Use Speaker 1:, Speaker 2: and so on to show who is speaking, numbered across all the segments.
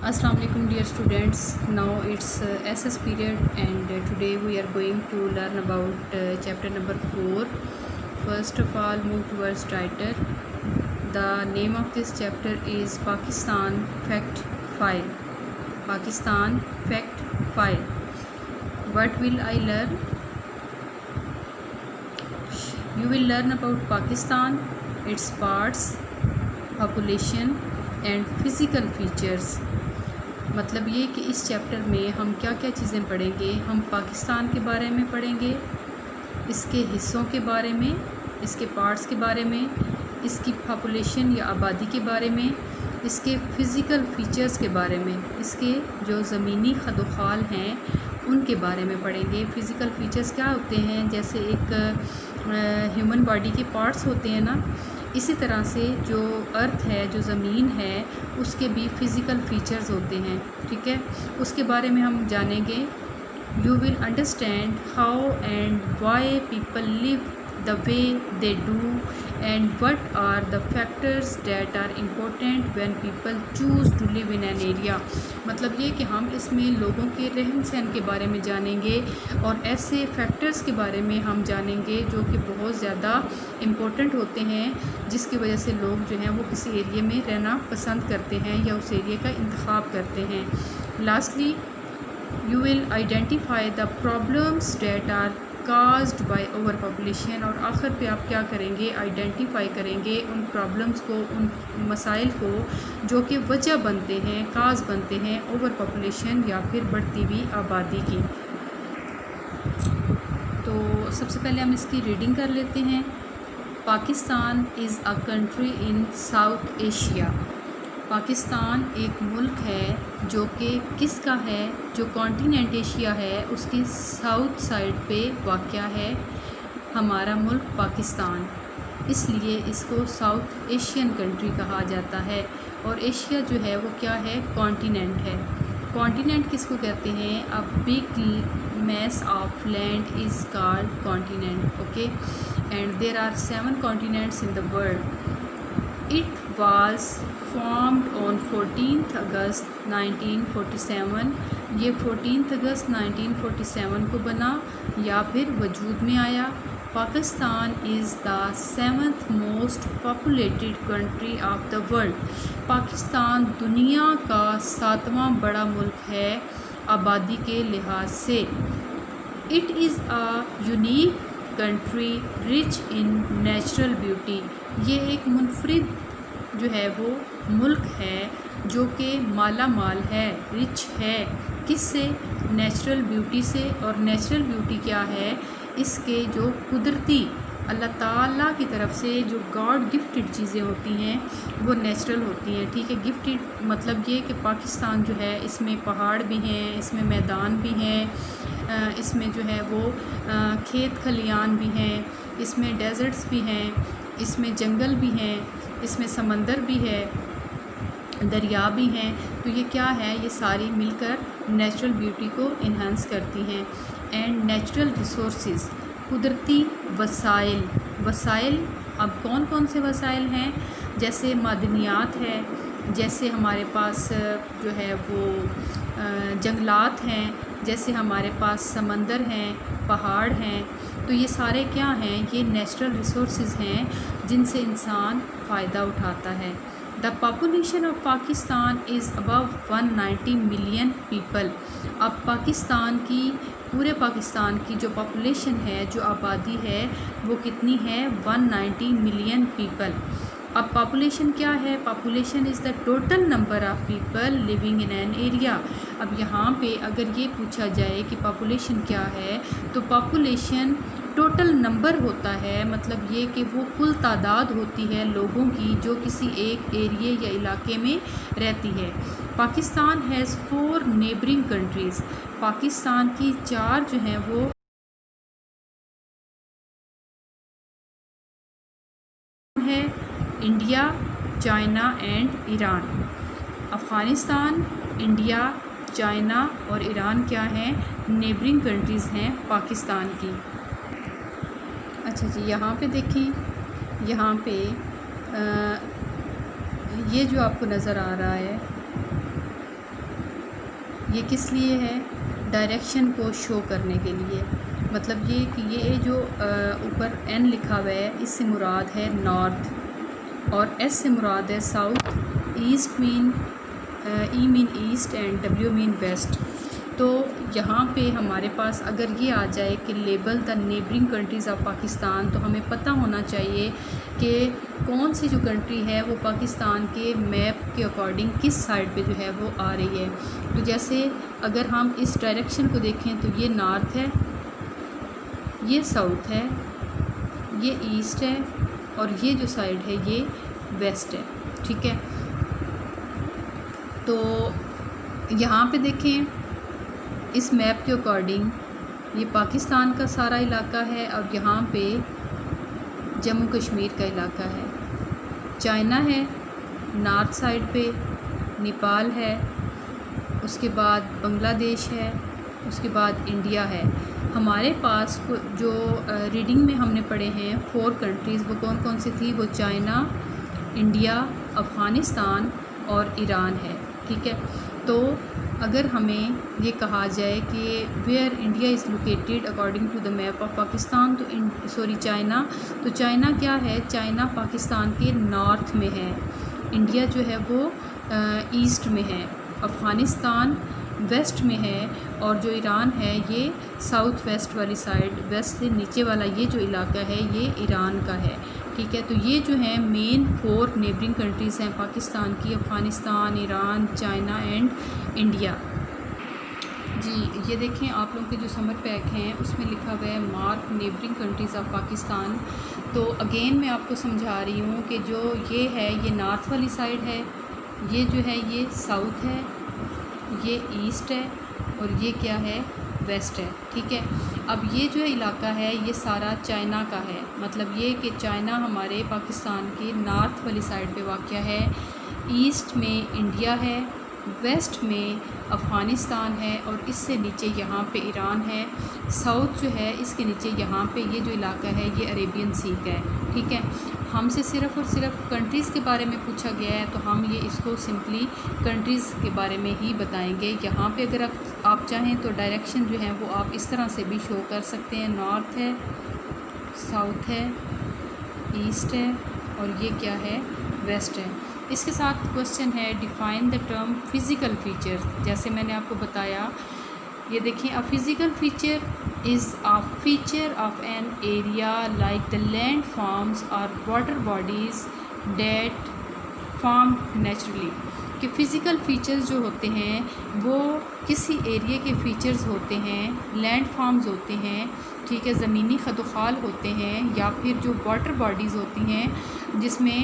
Speaker 1: Assalamu alaikum dear students. Now it's SS period and today we are going to learn about chapter number 4. First of all, move towards title. The name of this chapter is Pakistan Fact File. Pakistan Fact File. What will I learn? You will learn about Pakistan, its parts, population and physical features. मतलब ये कि इस chapter में हम क्या क्या चीज़ें पढ़ेंगे। हम पाकिस्तान के बारे में पढ़ेंगे, इसके हिस्सों के बारे में, इसके पार्ट्स के बारे में, इसकी पॉपुलेशन या आबादी के बारे में, इसके फ़िज़िकल फ़ीचर्स के बारे में, इसके जो ज़मीनी खदोखाल हैं उनके बारे में पढ़ेंगे। फ़िज़िकल फ़ीचर्स क्या होते हैं, जैसे एक ह्यूमन बॉडी के पार्ट्स होते हैं ना, इसी तरह से जो अर्थ है, जो ज़मीन है, उसके भी फ़िज़िकल फ़ीचर्स होते हैं। ठीक है, उसके बारे में हम जानेंगे। You will understand how and why people live the way they do and what are the factors that are important when people choose to live in an area। मतलब ये कि हम इसमें लोगों के रहन सहन के बारे में जानेंगे और ऐसे फैक्टर्स के बारे में हम जानेंगे जो कि बहुत ज़्यादा इम्पोर्टेंट होते हैं, जिसकी वजह से लोग जो हैं वो किसी एरिया में रहना पसंद करते हैं या उस एरिया का इंतखाब करते हैं। Lastly you will identify the problems that are caused by over population. और आखिर पे आप क्या करेंगे, आइडेंटिफाई करेंगे उन प्रॉब्लम्स को, उन मसाइल को जो कि वजह बनते हैं, काज बनते हैं ओवर पॉपुलेशन या फिर बढ़ती हुई आबादी की। तो सबसे पहले हम इसकी रीडिंग कर लेते हैं। Pakistan is a country in south Asia. Pakistan एक मुल्क है जो कि किसका है, जो कॉन्टिनेंट एशिया है उसकी साउथ साइड पे वाक़या है हमारा मुल्क पाकिस्तान, इसलिए इसको साउथ एशियन कंट्री कहा जाता है। और एशिया जो है वो क्या है, कॉन्टिनेंट है। कॉन्टिनेंट किसको कहते हैं, a big mass of land is called continent. Okay, and there are 7 continents in the world. It was formed on 14 August 1947। ये 14 अगस्त 1947 को बना या फिर वजूद में आया। Pakistan is the 7th most populated country of the world. Pakistan दुनिया का 7वां बड़ा मुल्क है आबादी के लिहाज से। It is a unique country rich in natural beauty. ये एक मुनफरिद जो है वो मुल्क है जो कि माला माल है, रिच है। किससे, नेचुरल ब्यूटी से। और नेचुरल ब्यूटी क्या है, इसके जो कुदरती अल्लाह ताला की तरफ से जो गॉड गिफ्टेड चीज़ें होती हैं वो नेचुरल होती हैं। ठीक है, गिफ्टेड मतलब ये कि पाकिस्तान जो है इसमें पहाड़ भी हैं, इसमें मैदान भी हैं, इसमें जो है वो खेत खलियान भी हैं, इसमें डेजर्ट्स भी हैं, इसमें जंगल भी हैं, इसमें समंदर भी है, दरिया भी हैं। तो ये क्या है, ये सारी मिलकर नेचुरल ब्यूटी को इन्हांस करती हैं। एंड नेचुरल रिसोर्सेज, कुदरती वसाइल। वसाइल अब कौन कौन से वसाइल हैं, जैसे मादनियात है, जैसे हमारे पास जो है वो जंगलात हैं, जैसे हमारे पास समंदर हैं, पहाड़ हैं। तो ये सारे क्या हैं, ये नेचुरल रिसोर्सेज हैं जिनसे इंसान फ़ायदा उठाता है। The population of Pakistan is above 190 million people. अब पाकिस्तान की, पूरे पाकिस्तान की जो पॉपुलेशन है, जो आबादी है, वो कितनी है, 190 मिलियन पीपल। अब पॉपुलेशन क्या है, population is the total number of people living in an area. अब यहाँ पे अगर ये पूछा जाए कि पॉपुलेशन क्या है, तो पॉपुलेशन टोटल नंबर होता है, मतलब ये कि वो कुल तादाद होती है लोगों की जो किसी एक एरिए या इलाके में रहती है। Pakistan has 4 neighbouring countries. Pakistan की 4 जो हैं वो है, India, China and Iran. Afghanistan, India, China और ईरान क्या हैं, नेबरिंग कंट्रीज़ हैं पाकिस्तान की। अच्छा जी, यहाँ पे देखें, यहाँ पे ये जो आपको नज़र आ रहा है یہ کس لیے ہے؟ ڈائریکشن کو شو کرنے کے لیے، مطلب یہ کہ یہ جو اوپر این لکھا ہوا ہے اس سے مراد ہے نارتھ، اور ایس سے مراد ہے ساؤتھ، ایسٹ مین ای مین ایسٹ اینڈ ڈبلیو مین ویسٹ۔ تو یہاں پہ ہمارے پاس اگر یہ آ جائے کہ label the neighbouring countries of Pakistan, تو ہمیں پتہ ہونا چاہیے کہ کون سی جو کنٹری ہے وہ پاکستان کے میپ کے اکارڈنگ کس سائڈ پہ جو ہے وہ آ رہی ہے۔ تو جیسے اگر ہم اس ڈائریکشن کو دیکھیں تو یہ نارتھ ہے، یہ ساؤتھ ہے، یہ ایسٹ ہے، اور یہ جو سائڈ ہے یہ ویسٹ ہے، ٹھیک ہے۔ تو یہاں پہ دیکھیں اس میپ کے اکارڈنگ یہ پاکستان کا سارا علاقہ ہے، اور یہاں پہ جموں کشمیر کا علاقہ ہے، چائنا ہے نارتھ سائڈ پہ، نیپال ہے، اس کے بعد بنگلہ دیش ہے، اس کے بعد انڈیا ہے۔ ہمارے پاس جو ریڈنگ میں ہم نے پڑھے ہیں 4 کنٹریز، وہ کون کون سی تھی؟ وہ چائنا، انڈیا، افغانستان اور ایران ہے، ٹھیک ہے۔ تو اگر ہمیں یہ کہا جائے کہ where India is located according to the map of Pakistan, تو چائنا، تو چائنا کیا ہے؟ چائنا پاکستان کے نارتھ میں ہے، انڈیا جو ہے وہ ایسٹ میں ہے، افغانستان ویسٹ میں ہے، اور جو ایران ہے یہ ساؤتھ ویسٹ والی سائڈ، ویسٹ سے نیچے والا یہ جو علاقہ ہے یہ ایران کا ہے، ٹھیک ہے۔ تو یہ جو ہیں مین 4 نیبرنگ کنٹریز ہیں پاکستان کی، Afghanistan, Iran, China and India. جی یہ دیکھیں آپ لوگوں کے جو سمر پیک ہیں اس میں لکھا ہوا ہے mark neighbouring countries of Pakistan. تو اگین میں آپ کو سمجھا رہی ہوں کہ جو یہ ہے یہ نارتھ والی سائڈ ہے، یہ جو ہے یہ ساؤتھ ہے، یہ ایسٹ ہے، اور یہ کیا ہے؟ ویسٹ ہے، ٹھیک ہے۔ اب یہ جو علاقہ ہے یہ سارا چائنا کا ہے، مطلب یہ کہ چائنا ہمارے پاکستان کی نارتھ والی سائڈ پہ واقع ہے، ایسٹ میں انڈیا ہے، ویسٹ میں افغانستان ہے، اور اس سے نیچے یہاں پہ ایران ہے، ساؤتھ جو ہے اس کے نیچے یہاں پہ یہ جو علاقہ ہے یہ عربین سی کا ہے، ٹھیک ہے۔ ہم سے صرف اور صرف کنٹریز کے بارے میں پوچھا گیا ہے تو ہم یہ اس کو سمپلی کنٹریز کے بارے میں ہی بتائیں گے۔ یہاں پہ اگر آپ چاہیں تو ڈائریکشن جو ہے وہ آپ اس طرح سے بھی شو کر سکتے ہیں، نارتھ ہے، ساؤتھ ہے، ایسٹ ہے، اور یہ کیا ہے؟ ویسٹ ہے۔ اس کے ساتھ کوشچن ہے define the term physical feature, جیسے میں نے آپ کو بتایا، یہ دیکھیں a physical feature is a feature of an area like the landforms or water bodies that form naturally، کہ فزیکل فیچرز جو ہوتے ہیں وہ کسی ایریے کے فیچرز ہوتے ہیں، لینڈ فارمز ہوتے ہیں، ٹھیک ہے، زمینی خد و خال ہوتے ہیں، یا پھر جو واٹر باڈیز ہوتی ہیں جس میں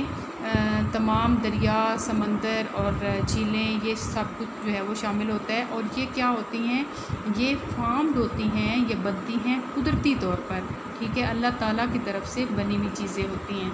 Speaker 1: تمام دریا، سمندر اور جھیلیں یہ سب کچھ جو ہے وہ شامل ہوتا ہے، اور یہ کیا ہوتی ہیں؟ یہ فارمڈ ہوتی ہیں، یہ بنتی ہیں قدرتی طور پر، ٹھیک ہے، اللہ تعالیٰ کی طرف سے بنی ہوئی چیزیں ہوتی ہیں۔